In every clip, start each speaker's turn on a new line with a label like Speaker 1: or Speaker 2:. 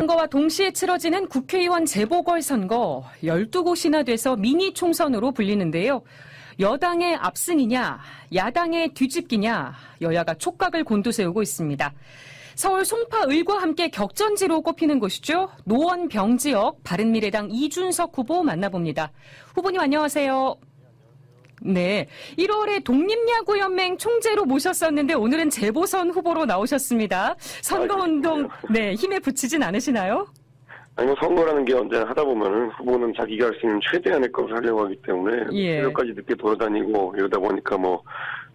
Speaker 1: 선거와 동시에 치러지는 국회의원 재보궐선거 12곳이나 돼서 미니 총선으로 불리는데요. 여당의 압승이냐, 야당의 뒤집기냐, 여야가 촉각을 곤두세우고 있습니다. 서울 송파 을과 함께 격전지로 꼽히는 곳이죠. 노원 병지역 바른미래당 이준석 후보 만나봅니다. 후보님 안녕하세요. 네, 1월에 독립야구연맹 총재로 모셨었는데 오늘은 재보선 후보로 나오셨습니다. 선거운동 네, 힘에 부치진 않으시나요?
Speaker 2: 아니, 선거라는 게 언제나 하다 보면은 후보는 자기가 할 수 있는 최대한의 것을 하려고 하기 때문에 새벽까지 늦게 돌아다니고 이러다 보니까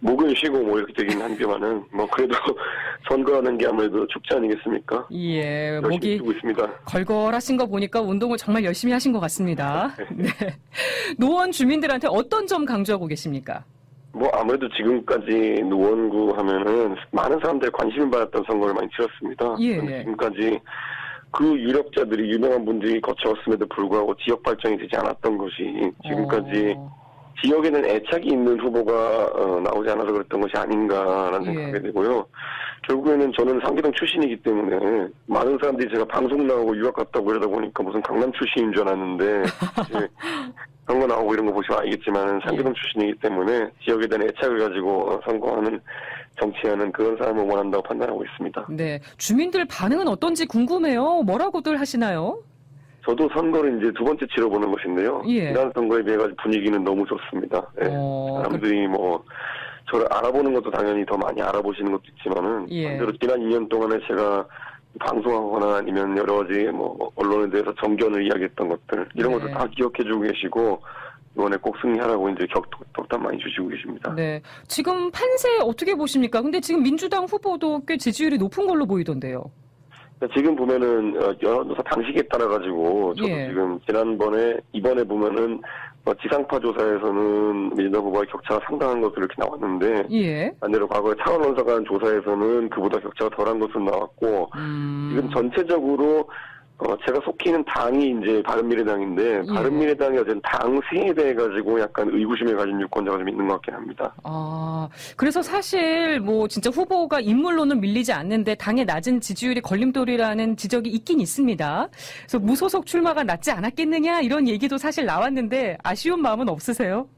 Speaker 2: 목은 쉬고 이렇게 되긴 한지만은 그래도 선거하는 게 아무래도 축제 아니겠습니까?
Speaker 1: 예,
Speaker 2: 열심히
Speaker 1: 목이
Speaker 2: 뛰고 있습니다.
Speaker 1: 걸걸하신 거 보니까 운동을 정말 열심히 하신 것 같습니다. 네. 노원 주민들한테 어떤 점 강조하고 계십니까?
Speaker 2: 아무래도 지금까지 노원구 하면은 많은 사람들이 관심을 받았던 선거를 많이 치렀습니다.
Speaker 1: 예.
Speaker 2: 지금까지 그 유력자들이 유명한 분들이 거쳐왔음에도 불구하고 지역 발전이 되지 않았던 것이 지금까지 지역에는 애착이 있는 후보가 나오지 않아서 그랬던 것이 아닌가라는 생각이 되고요. 결국에는 저는 상계동 출신이기 때문에 많은 사람들이 제가 방송 나오고 유학 갔다고 그러다 보니까 무슨 강남 출신인 줄 알았는데 선거 나오고 이런 거 보시면 알겠지만 상계동 출신이기 때문에 지역에 대한 애착을 가지고 선거하는 정치하는 그런 사람을 원한다고 판단하고 있습니다.
Speaker 1: 네, 주민들 반응은 어떤지 궁금해요. 뭐라고들 하시나요?
Speaker 2: 저도 선거를 이제 두 번째 치러보는 것인데요. 지난 선거에 비해 분위기는 너무 좋습니다. 네. 사람들이 저를 알아보는 것도 당연히 더 많이 알아보시는 것도 있지만은 반대로 지난 2년 동안에 제가 방송하거나 아니면 여러 가지 언론에 대해서 정견을 이야기했던 것들 이런 것도 다 기억해주고 계시고 이번에 꼭 승리하라고 이제 격담 많이 주시고 계십니다.
Speaker 1: 네, 지금 판세 어떻게 보십니까? 근데 지금 민주당 후보도 꽤 지지율이 높은 걸로 보이던데요.
Speaker 2: 지금 보면은 여론조사 방식에 따라 가지고 저도 지금 이번에 보면은 지상파 조사에서는 민주당 후보의 격차가 상당한 것으로 이렇게 나왔는데 반대로 과거에 차원론사가 한 조사에서는 그보다 격차가 덜한 것으로 나왔고 지금 전체적으로 제가 속해 있는 당이 이제 바른미래당인데 바른미래당이 어쨌든 당세에 대해 가지고 약간 의구심을 가진 유권자가 좀 있는 것 같긴 합니다.
Speaker 1: 그래서 사실 진짜 후보가 인물로는 밀리지 않는데 당의 낮은 지지율이 걸림돌이라는 지적이 있긴 있습니다. 그래서 무소속 출마가 낫지 않았겠느냐 이런 얘기도 사실 나왔는데 아쉬운 마음은 없으세요?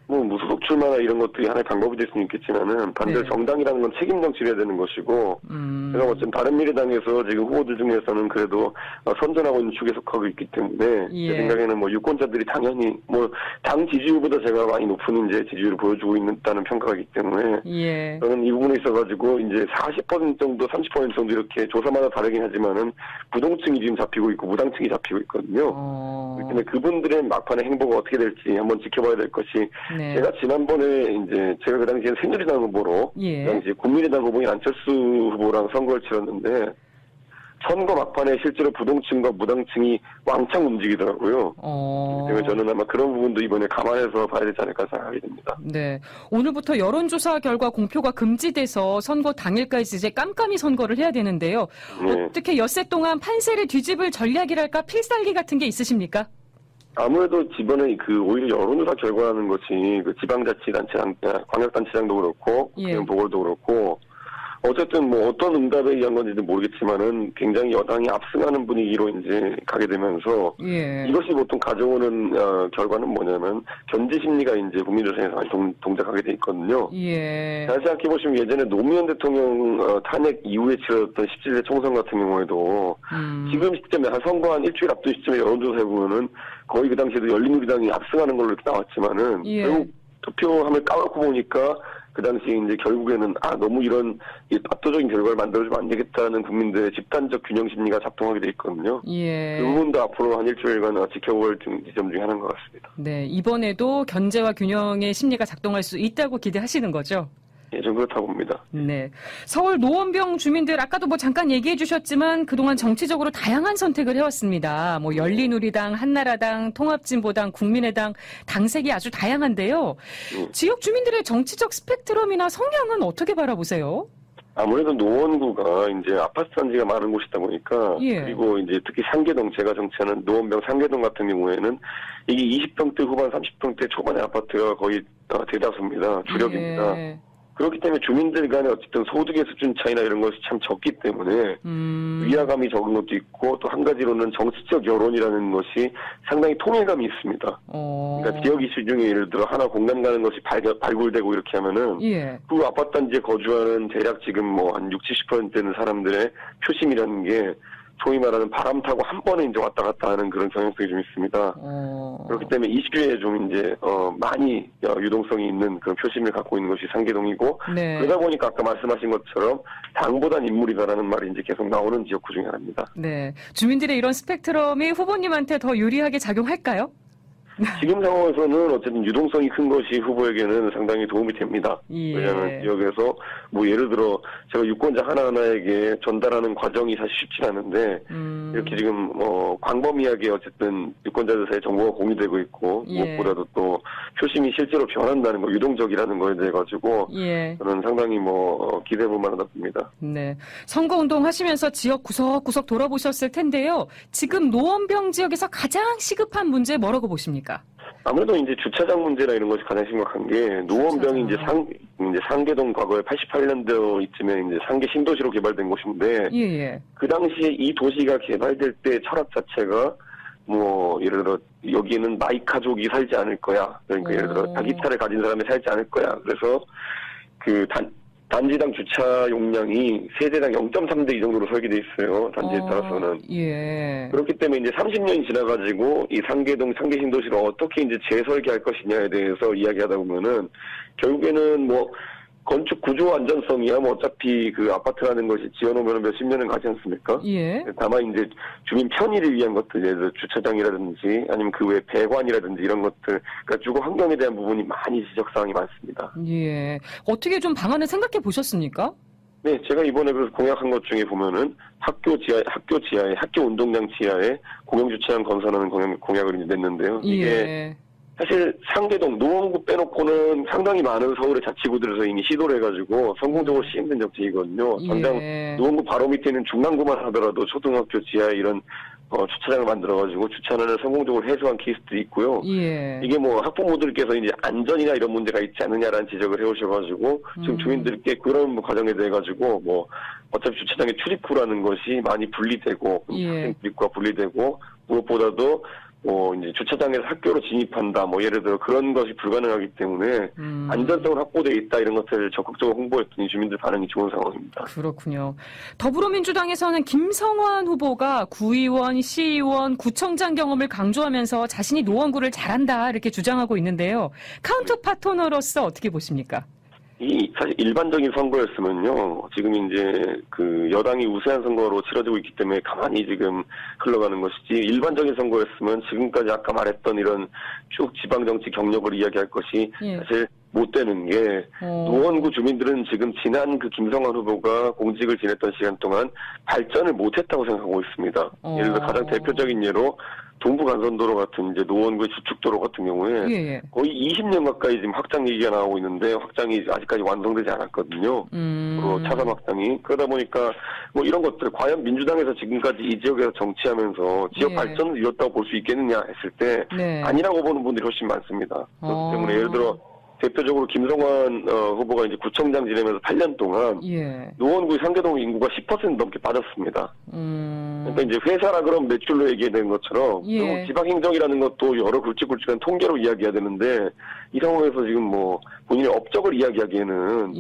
Speaker 2: 무소속 출마나 이런 것들이 하나의 방법이 될 수는 있겠지만은 반대로 정당이라는 건 책임 정치를 해야 되는 것이고 제가 어쨌든 바른미래당에서 지금 후보들 중에서는 그래도 선전하고 있는 축에 속하고 있기 때문에 제 생각에는 유권자들이 당연히 당 지지율보다 제가 많이 높은 이제 지지율을 보여주고 있다는 평가가 있기 때문에 저는 이 부분에 있어가지고 이제 40% 정도 30% 정도 이렇게 조사마다 다르긴 하지만은 부동층이 지금 잡히고 있고 무당층이 잡히고 있거든요. 그렇기 때문에 그분들의 막판의 행보가 어떻게 될지 한번 지켜봐야 될 것이 제가 지난번에 이제 제가 그 당시에 새누리당 후보로 그 당시에 국민의당 후보인 안철수 후보랑 선거를 치렀는데 선거 막판에 실제로 부동층과 무당층이 왕창 움직이더라고요. 그렇기 때문에 저는 아마 그런 부분도 이번에 감안해서 봐야 되지 않을까 생각하게 됩니다.
Speaker 1: 네, 오늘부터 여론조사 결과 공표가 금지돼서 선거 당일까지 이제 깜깜이 선거를 해야 되는데요. 어떻게 엿새 동안 판세를 뒤집을 전략이랄까 필살기 같은 게 있으십니까?
Speaker 2: 아무래도 이번에 오히려 여론조사 결과라는 것이 지방자치단체장, 광역단체장도 그렇고, 보궐도 그렇고, 어쨌든 어떤 응답에 의한 건지는 모르겠지만은 굉장히 여당이 압승하는 분위기로 이제 가게 되면서 이것이 보통 가져오는 결과는 뭐냐면 견제 심리가 이제 국민조사에서 많이 동작하게 돼 있거든요. 잘 생각해 보시면 예전에 노무현 대통령 탄핵 이후에 치러졌던 17대 총선 같은 경우에도 지금 시점에 선거 한 일주일 앞둔 시점에 여론조사에 보면은 거의 그 당시에도 열린우리당이 압승하는 걸로 이렇게 나왔지만은 결국 투표함을 까놓고 보니까 그 당시에 이제 결국에는 너무 이런 압도적인 결과를 만들어주면 안 되겠다는 국민들의 집단적 균형 심리가 작동하게 돼 있거든요. 그 부분도 앞으로 한 일주일간 지켜볼 지점 중에 하나인 것 같습니다. 네,
Speaker 1: 이번에도 견제와 균형의 심리가 작동할 수 있다고 기대하시는 거죠?
Speaker 2: 좀 그렇다고 봅니다.
Speaker 1: 네, 서울 노원병 주민들 아까도 잠깐 얘기해 주셨지만 그동안 정치적으로 다양한 선택을 해왔습니다. 열린우리당, 한나라당, 통합진보당, 국민의당 당색이 아주 다양한데요. 지역 주민들의 정치적 스펙트럼이나 성향은 어떻게 바라보세요?
Speaker 2: 아무래도 노원구가 이제 아파트 단지가 많은 곳이다 보니까 그리고 이제 특히 상계동 제가 정치하는 노원병 상계동 같은 경우에는 이게 20평대 후반 30평대 초반의 아파트가 거의 대다수입니다. 주력입니다. 그렇기 때문에 주민들 간에 어쨌든 소득의 수준 차이나 이런 것이 참 적기 때문에 위화감이 적은 것도 있고 또 한 가지로는 정치적 여론이라는 것이 상당히 통일감이 있습니다. 그러니까 지역 이슈 중에 예를 들어 하나 공감 가는 것이 발굴되고 이렇게 하면은
Speaker 1: 예.
Speaker 2: 그 아파트 단지에 거주하는 대략 지금 뭐 한 60~70% 되는 사람들의 표심이라는 게 소위 말하는 바람 타고 한 번에 이제 왔다 갔다 하는 그런 경향성이 좀 있습니다. 그렇기 때문에 이슈에 좀 이제 많이 유동성이 있는 그런 표심을 갖고 있는 것이 상계동이고
Speaker 1: 네.
Speaker 2: 그러다 보니까 아까 말씀하신 것처럼 당보단 인물이다라는 말이 이제 계속 나오는 지역구 중에 하나입니다.
Speaker 1: 네, 주민들의 이런 스펙트럼이 후보님한테 더 유리하게 작용할까요?
Speaker 2: 지금 상황에서는 어쨌든 유동성이 큰 것이 후보에게는 상당히 도움이 됩니다.
Speaker 1: 예.
Speaker 2: 왜냐하면 지역에서 뭐 예를 들어 제가 유권자 하나하나에게 전달하는 과정이 사실 쉽지 않은데 이렇게 지금 광범위하게 어쨌든 유권자들 사이에 정보가 공유되고 있고
Speaker 1: 예.
Speaker 2: 무엇보다도 또 표심이 실제로 변한다는 거, 유동적이라는 거에 대해 가지고
Speaker 1: 예.
Speaker 2: 저는 상당히 기대해 볼 만하다 봅니다.
Speaker 1: 네, 선거운동 하시면서 지역 구석구석 돌아보셨을 텐데요. 지금 노원병 지역에서 가장 시급한 문제 뭐라고 보십니까?
Speaker 2: 아무래도 이제 주차장 문제나 이런 것이 가장 심각한 게 노원병이 이제 상계동 과거에 88년도 이쯤에 이제 상계 신도시로 개발된 곳인데
Speaker 1: 예.
Speaker 2: 그 당시에 이 도시가 개발될 때 철학 자체가 뭐 예를 들어 여기에는 마이 가족이 살지 않을 거야. 그러니까 예를 들어 자기 차를 가진 사람이 살지 않을 거야. 그래서 그 단지당 주차 용량이 세대당 0.3대 이 정도로 설계돼 있어요. 단지에 따라서는.
Speaker 1: 예.
Speaker 2: 그렇기 때문에 이제 30년이 지나가지고 이 상계동 상계신도시를 어떻게 이제 재설계할 것이냐에 대해서 이야기하다 보면은 결국에는 뭐 건축 구조 안전성이야 뭐 어차피 그 아파트라는 것이 지어놓으면 몇십 년은 가지 않습니까?
Speaker 1: 예.
Speaker 2: 다만 이제 주민 편의를 위한 것들, 예를 들어 주차장이라든지 아니면 그 외 배관이라든지 이런 것들, 그러니까 주거 환경에 대한 부분이 많이 지적사항이 많습니다.
Speaker 1: 예. 어떻게 좀 방안을 생각해 보셨습니까?
Speaker 2: 네, 제가 이번에 그래서 공약한 것 중에 보면은 학교 지하에 학교 운동장 지하에 공영 주차장 건설하는 공약을 이제 냈는데요. 이게
Speaker 1: 예.
Speaker 2: 사실 상계동 노원구 빼놓고는 상당히 많은 서울의 자치구들에서 이미 시도를 해가지고 성공적으로 시행된 정책이거든요. 당장 노원구 바로 밑에 있는 중랑구만 하더라도 초등학교 지하에 이런 주차장을 만들어가지고 주차난을 성공적으로 해소한 케이스들이 있고요.
Speaker 1: 예.
Speaker 2: 이게 뭐 학부모들께서 이제 안전이나 이런 문제가 있지 않느냐라는 지적을 해오셔가지고 지금 주민들께 그런 과정에 대해 가지고 뭐 어차피 주차장의 출입구라는 것이 많이 분리되고 출입구가 분리되고 무엇보다도 이제 주차장에서 학교로 진입한다, 예를 들어 그런 것이 불가능하기 때문에 안전성은 확보되어 있다 이런 것들을 적극적으로 홍보했더니 주민들 반응이 좋은 상황입니다.
Speaker 1: 그렇군요. 더불어민주당에서는 김성환 후보가 구의원, 시의원, 구청장 경험을 강조하면서 자신이 노원구를 잘한다 이렇게 주장하고 있는데요. 카운터 파트너로서 어떻게 보십니까?
Speaker 2: 사실 일반적인 선거였으면요, 지금 이제 그 여당이 우세한 선거로 치러지고 있기 때문에 가만히 지금 흘러가는 것이지, 일반적인 선거였으면 지금까지 아까 말했던 이런 쭉 지방정치 경력을 이야기할 것이 사실 못 되는 게, 노원구 주민들은 지금 지난 그 김성환 후보가 공직을 지냈던 시간 동안 발전을 못했다고 생각하고 있습니다. 예를 들어 가장 대표적인 예로 동부간선도로 같은 이제 노원구의 주축도로 같은 경우에 거의 20년 가까이 지금 확장 얘기가 나오고 있는데 확장이 아직까지 완성되지 않았거든요. 차선 확장이. 그러다 보니까 뭐 이런 것들 과연 민주당에서 지금까지 이 지역에서 정치하면서 지역 발전을 이뤘다고 볼 수 있겠느냐 했을 때 아니라고 보는 분들이 훨씬 많습니다. 그렇기 때문에 예를 들어 대표적으로 김성환 후보가 이제 구청장 지내면서 8년 동안 노원구 상계동 인구가 10% 넘게 빠졌습니다. 그러니까 이제 회사라 그러면 매출로 얘기된 것처럼 지방행정이라는 것도 여러 굵직굵직한 통계로 이야기해야 되는데 이 상황에서 지금 뭐 본인의 업적을 이야기하기에는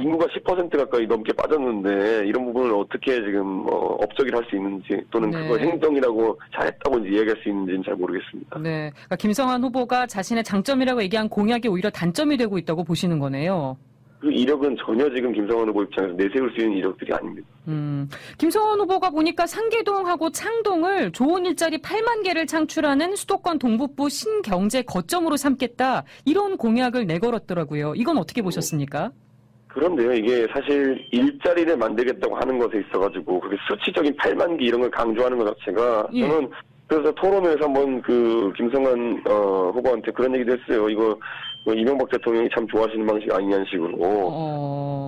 Speaker 2: 인구가 10% 가까이 넘게 빠졌는데 이런 부분을 어떻게 지금 업적이라 할 수 있는지 또는 그걸 행정이라고 잘했다고 이제 이야기할 수 있는지는 잘 모르겠습니다.
Speaker 1: 네, 그러니까 김성환 후보가 자신의 장점이라고 얘기한 공약이 오히려 단점이 되고 있다고 보시는 거네요.
Speaker 2: 그 이력은 전혀 지금 김성환 후보 입장에서 내세울 수 있는 이력들이 아닙니다.
Speaker 1: 김성환 후보가 보니까 상계동하고 창동을 좋은 일자리 8만 개를 창출하는 수도권 동북부 신경제 거점으로 삼겠다 이런 공약을 내걸었더라고요. 이건 어떻게 보셨습니까?
Speaker 2: 그런데요, 이게 사실 일자리를 만들겠다고 하는 것에 있어가지고 그게 수치적인 8만 개 이런 걸 강조하는 것 자체가 저는 그래서 토론회에서 한번 그 김성환 후보한테 그런 얘기도 했어요. 이거 이명박 대통령이 참 좋아하시는 방식 아니냐는 식으로.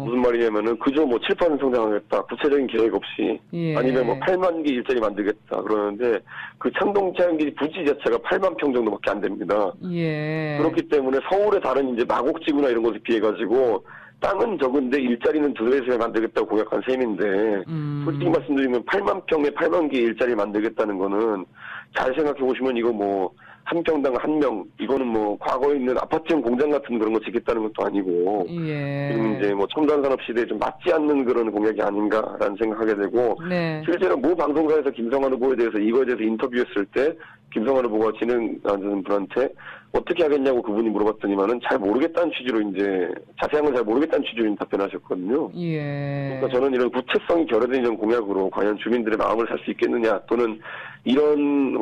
Speaker 2: 무슨 말이냐면은 그저 뭐 7% 성장하겠다. 구체적인 계획 없이. 아니면 뭐 8만 개 일자리 만들겠다. 그러는데 그 창동차량기 부지 자체가 8만 평 정도밖에 안 됩니다. 그렇기 때문에 서울의 다른 이제 마곡지구나 이런 것에 비해 가지고 땅은 적은데 일자리는 두 배수에 만들겠다고 공약한 셈인데 솔직히 말씀드리면 8만 평에 8만 개의 일자리 만들겠다는 거는 잘 생각해 보시면 이거 뭐 한 평당 한 명 이거는 뭐 과거에 있는 아파트형 공장 같은 그런 거 짓겠다는 것도 아니고 지금 이제 뭐 첨단 산업 시대에 좀 맞지 않는 그런 공약이 아닌가라는 생각하게 되고 실제로 모 방송사에서 김성환 후보에 대해서 이거에 대해서 인터뷰했을 때 김성환 후보가 진행하는 분한테 어떻게 하겠냐고 그분이 물어봤더니만은 잘 모르겠다는 취지로 이제 자세한 건 잘 모르겠다는 취지로 답변하셨거든요. 그러니까 저는 이런 구체성이 결여된 이런 공약으로 과연 주민들의 마음을 살 수 있겠느냐 또는 이런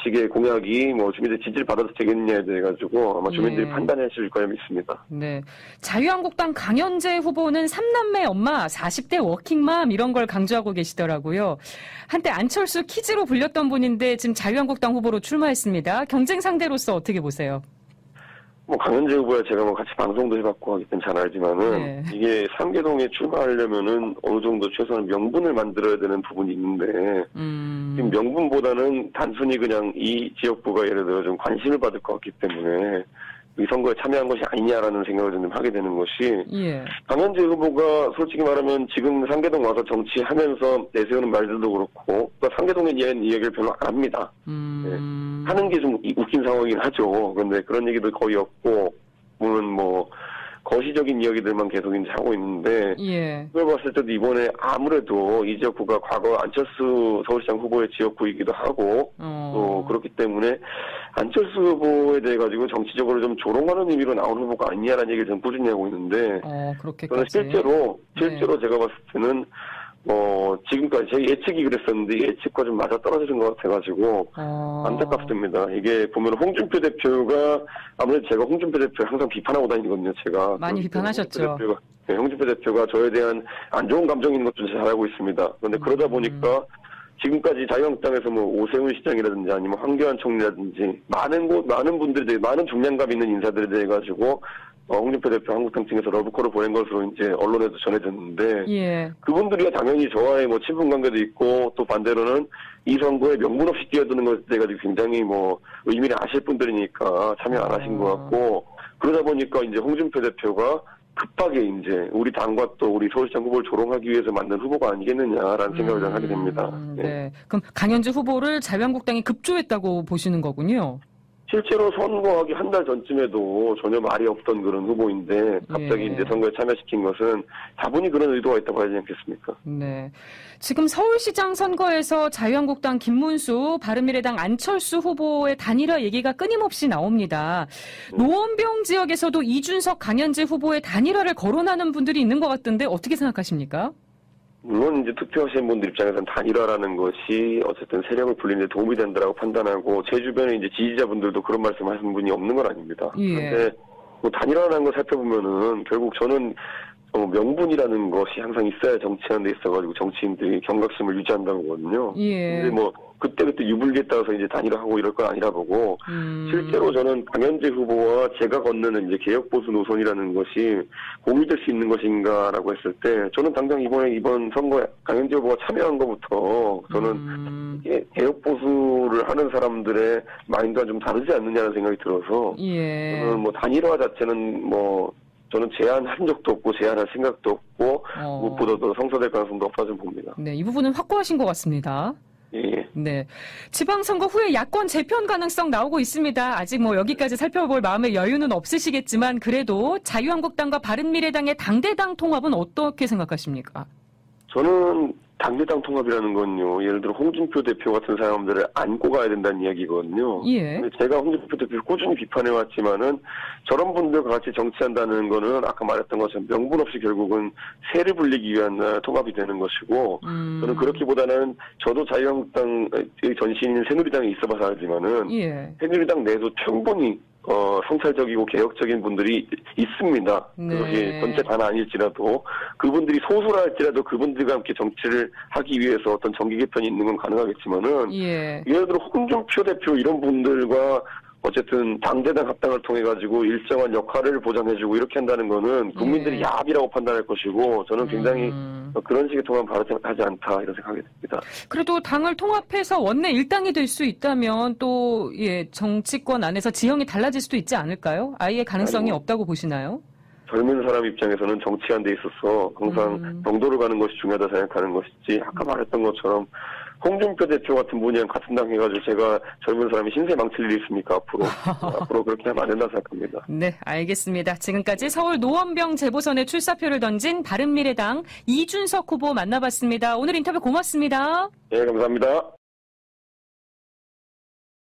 Speaker 2: 식의 공약이 뭐 주민들의 지지를 받아도 되겠느냐에 대해 가지고 아마 주민들이 판단하실 거라 믿습니다.
Speaker 1: 네, 자유한국당 강현재 후보는 3남매 엄마, 40대 워킹맘 이런 걸 강조하고 계시더라고요. 한때 안철수 키즈로 불렸던 분인데 지금 자유한국당 후보로 출마했습니다. 경쟁 상대로서 어떻게 보세요?
Speaker 2: 뭐 강현재 후보야 제가 뭐 같이 방송도 해봤고 하기 때문에 잘 알지만은 이게 상계동에 출마하려면은 어느 정도 최소한 명분을 만들어야 되는 부분이 있는데 지금 명분보다는 단순히 그냥 이 지역구가 예를 들어 좀 관심을 받을 것 같기 때문에 이 선거에 참여한 것이 아니냐라는 생각을 좀 하게 되는 것이 강현재 후보가 솔직히 말하면 지금 상계동 와서 정치하면서 내세우는 말들도 그렇고 또 상계동에 대한 이야기를 별로 안 합니다. 하는 게 좀 웃긴 상황이긴 하죠. 그런데 그런 얘기도 거의 없고 보면 뭐 거시적인 이야기들만 계속 이제 하고 있는데 그걸 봤을 때도 이번에 아무래도 이 지역구가 과거 안철수 서울시장 후보의 지역구이기도 하고 또 그렇기 때문에 안철수 후보에 대해 가지고 정치적으로 좀 조롱하는 의미로 나온 후보가 아니냐라는 얘기를 저는 꾸준히 하고 있는데 저는 실제로 제가 봤을 때는 지금까지 제 예측이 그랬었는데 예측과 좀 맞아 떨어지는 것 같아가지고 안타깝습니다. 이게 보면 홍준표 대표가 아무래도 제가 홍준표 대표 항상 비판하고 다니거든요. 제가
Speaker 1: 많이 비판하셨죠.
Speaker 2: 홍준표 대표가 저에 대한 안 좋은 감정 있는 것도 잘 알고 있습니다. 그런데 그러다 보니까 지금까지 자유한국당에서 뭐 오세훈 시장이라든지 아니면 황교안 총리라든지 많은 분들에 많은 중량감 있는 인사들에 대해 가지고 홍준표 대표 한국당 측에서 러브콜을 보낸 것으로 이제 언론에도 전해졌는데 그분들이 당연히 저와의 뭐 친분 관계도 있고 또 반대로는 이 선거에 명분 없이 뛰어드는 것에 가지고 굉장히 뭐 의미를 아실 분들이니까 참여 안 하신 것 같고 그러다 보니까 이제 홍준표 대표가 급하게 이제 우리 당과 또 우리 서울시장 후보를 조롱하기 위해서 만든 후보가 아니겠느냐라는 생각을 좀 하게 됩니다.
Speaker 1: 그럼 강현재 후보를 자유한국당이 급조했다고 보시는 거군요.
Speaker 2: 실제로 선거하기 한 달 전쯤에도 전혀 말이 없던 그런 후보인데 갑자기 이제 선거에 참여시킨 것은 다분히 그런 의도가 있다고 하지 않겠습니까?
Speaker 1: 네. 지금 서울시장 선거에서 자유한국당 김문수, 바른미래당 안철수 후보의 단일화 얘기가 끊임없이 나옵니다. 노원병 지역에서도 이준석, 강현재 후보의 단일화를 거론하는 분들이 있는 것 같던데 어떻게 생각하십니까?
Speaker 2: 물론 이제 투표하시는 분들 입장에서는 단일화라는 것이 어쨌든 세력을 불리는 데 도움이 된다라고 판단하고 제 주변에 이제 지지자분들도 그런 말씀하시는 분이 없는 건 아닙니다. 그런데 뭐 단일화라는 걸 살펴보면은 결국 저는 명분이라는 것이 항상 있어야 정치하는 데 있어가지고 정치인들이 경각심을 유지한다고 하거든요. 근데 뭐 그때그때 유불리에 따라서 이제 단일화하고 이럴 건 아니라 보고 실제로 저는 강현재 후보와 제가 걷는 이제 개혁보수 노선이라는 것이 공유될 수 있는 것인가라고 했을 때 저는 당장 이번 선거에 강현재 후보가 참여한 것부터 저는 개혁보수를 하는 사람들의 마인드와 좀 다르지 않느냐는 생각이 들어서 저는 뭐 단일화 자체는 저는 제안한 적도 없고 제안할 생각도 없고 무엇보다도 성사될 가능성도 없다고 봅니다.
Speaker 1: 네, 이 부분은 확고하신 것 같습니다. 네, 지방선거 후에 야권 재편 가능성 나오고 있습니다. 아직 뭐 여기까지 살펴볼 마음의 여유는 없으시겠지만 그래도 자유한국당과 바른미래당의 당대당 통합은 어떻게 생각하십니까? 저는
Speaker 2: 당대당 통합이라는 건요. 예를 들어 홍준표 대표 같은 사람들을 안고 가야 된다는 이야기거든요. 근데 제가 홍준표 대표를 꾸준히 비판해왔지만은 저런 분들과 같이 정치한다는 거는 아까 말했던 것처럼 명분 없이 결국은 세를 불리기 위한 통합이 되는 것이고 저는 그렇기보다는 저도 자유한국당 전신인 새누리당에 있어봐서 알지만은 새누리당 내에도 충분히 성찰적이고 개혁적인 분들이 있습니다. 그것이 전체 다는 아닐지라도 그분들이 소수라 할지라도 그분들과 함께 정치를 하기 위해서 어떤 정기 개편이 있는 건 가능하겠지만은 예를 들어 홍준표 대표 이런 분들과 어쨌든 당대당 합당을 통해 가지고 일정한 역할을 보장해주고 이렇게 한다는 거는 국민들이 야합이라고 판단할 것이고 저는 굉장히 그런 식의 통합은 바람직하지 않다 이런 생각이 듭니다.
Speaker 1: 그래도 당을 통합해서 원내 일당이 될 수 있다면 또 정치권 안에서 지형이 달라질 수도 있지 않을까요? 아예 가능성이 없다고 보시나요?
Speaker 2: 젊은 사람 입장에서는 정치하는 데 있어서 항상 정도를 가는 것이 중요하다 생각하는 것이지 아까 말했던 것처럼 홍준표 대표 같은 분이랑 같은 당 해가지고 제가 젊은 사람이 신세 망칠 일이 있습니까 앞으로. 앞으로 그렇게 하면 안 된다 생각합니다.
Speaker 1: 네, 알겠습니다. 지금까지 서울 노원병 재보선에 출사표를 던진 바른미래당 이준석 후보 만나봤습니다. 오늘 인터뷰 고맙습니다.
Speaker 2: 네, 감사합니다.